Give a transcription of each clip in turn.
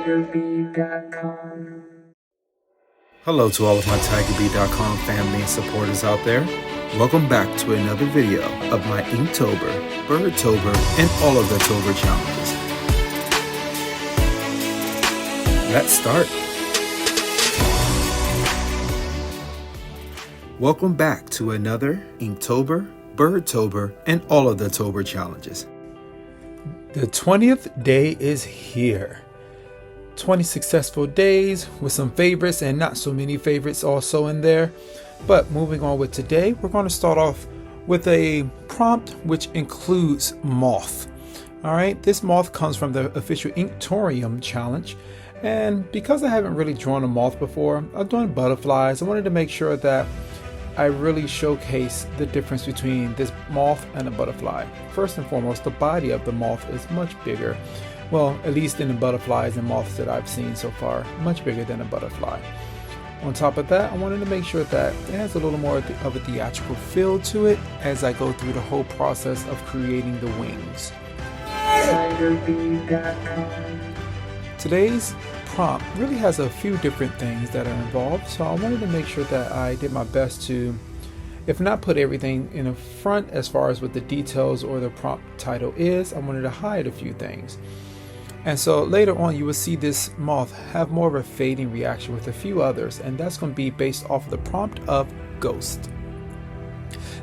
TigerBee.com. Hello to all of my TigerBee.com family and supporters out there. Welcome back to another video of my Inktober, Birdtober, and all of the Tober challenges. Let's start. Welcome back to another Inktober, Birdtober, and all of the Tober challenges. The 20th day is here. 20 successful days with some favorites and not so many favorites also in there. But moving on with today, we're going to start off with a prompt which includes moth. All right, this moth comes from the official Inktober challenge. And because I haven't really drawn a moth before, I've done butterflies. I wanted to make sure that I really showcase the difference between this moth and a butterfly. First and foremost, the body of the moth is much bigger. Well, at least in the butterflies and moths that I've seen so far, much bigger than a butterfly. On top of that, I wanted to make sure that it has a little more of a theatrical feel to it as I go through the whole process of creating the wings. Today's prompt really has a few different things that are involved, so I wanted to make sure that I did my best to, if not put everything in the front as far as what the details or the prompt title is, I wanted to hide a few things. And so later on you will see this moth have more of a fading reaction with a few others, and that's going to be based off of the prompt of Ghost.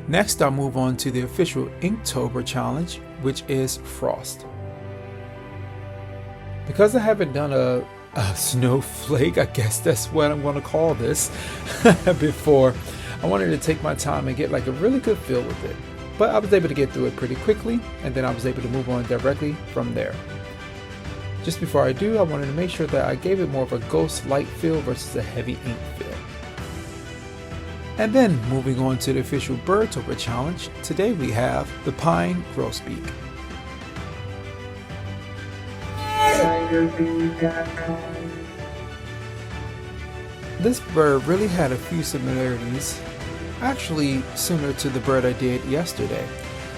Next, I'll move on to the official Inktober challenge, which is Frost. Because I haven't done a snowflake, I guess that's what I'm going to call this, before, I wanted to take my time and get like a really good feel with it. But I was able to get through it pretty quickly, and then I was able to move on directly from there. Just before I do, I wanted to make sure that I gave it more of a ghost light feel versus a heavy ink feel. And then moving on to the official Birdtober challenge, today we have the pine grosbeak. This bird really had a few similarities, actually similar to the bird I did yesterday.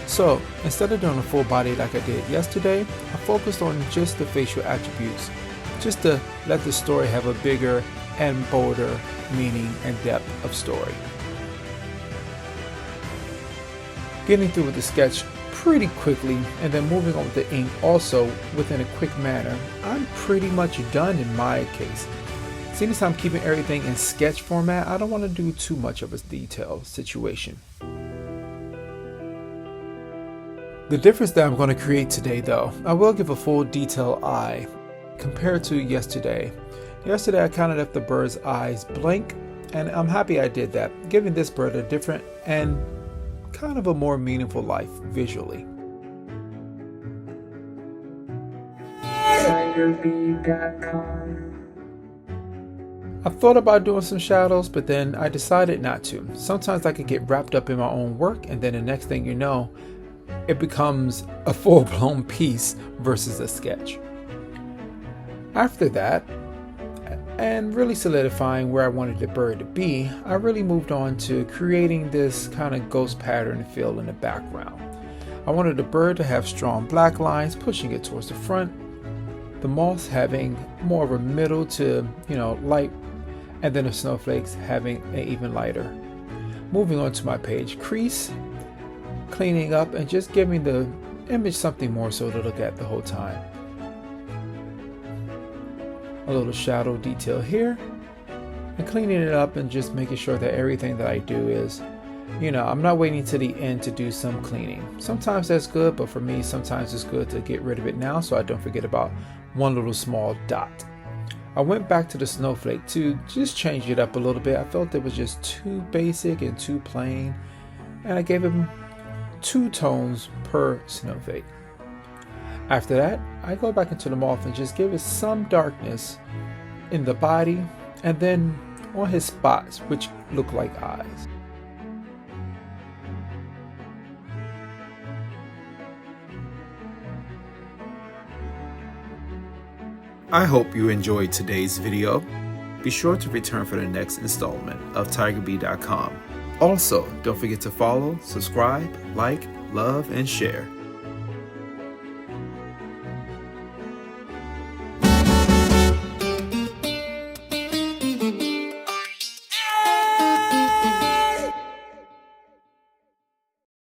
So instead of doing a full body like I did yesterday, I focused on just the facial attributes, just to let the story have a bigger and bolder meaning and depth of story. Getting through with the sketch pretty quickly and then moving on with the ink also within a quick manner, I'm pretty much done in my case. Seeing as I'm keeping everything in sketch format, I don't want to do too much of a detailed situation. The difference that I'm going to create today though, I will give a full detail eye compared to yesterday. Yesterday I kind of left the bird's eyes blank, and I'm happy I did that, giving this bird a different and kind of a more meaningful life visually. I thought about doing some shadows, but then I decided not to. Sometimes I could get wrapped up in my own work, and then the next thing you know, it becomes a full-blown piece versus a sketch. After that, and really solidifying where I wanted the bird to be, I really moved on to creating this kind of ghost pattern feel in the background. I wanted the bird to have strong black lines pushing it towards the front, the moths having more of a middle to, light, and then the snowflakes having an even lighter. Moving on to my page crease, cleaning up and just giving the image something more so to look at the whole time. A little shadow detail here, and cleaning it up and just making sure that everything that I do is, I'm not waiting to the end to do some cleaning. Sometimes that's good, but for me, sometimes it's good to get rid of it now so I don't forget about one little small dot. I went back to the snowflake to just change it up a little bit. I felt it was just too basic and too plain, and I gave him 2 tones per snowflake. After that, I go back into the moth and just give it some darkness in the body and then on his spots, which look like eyes. I hope you enjoyed today's video. Be sure to return for the next installment of TigerBee.com. Also, don't forget to follow, subscribe, like, love, and share.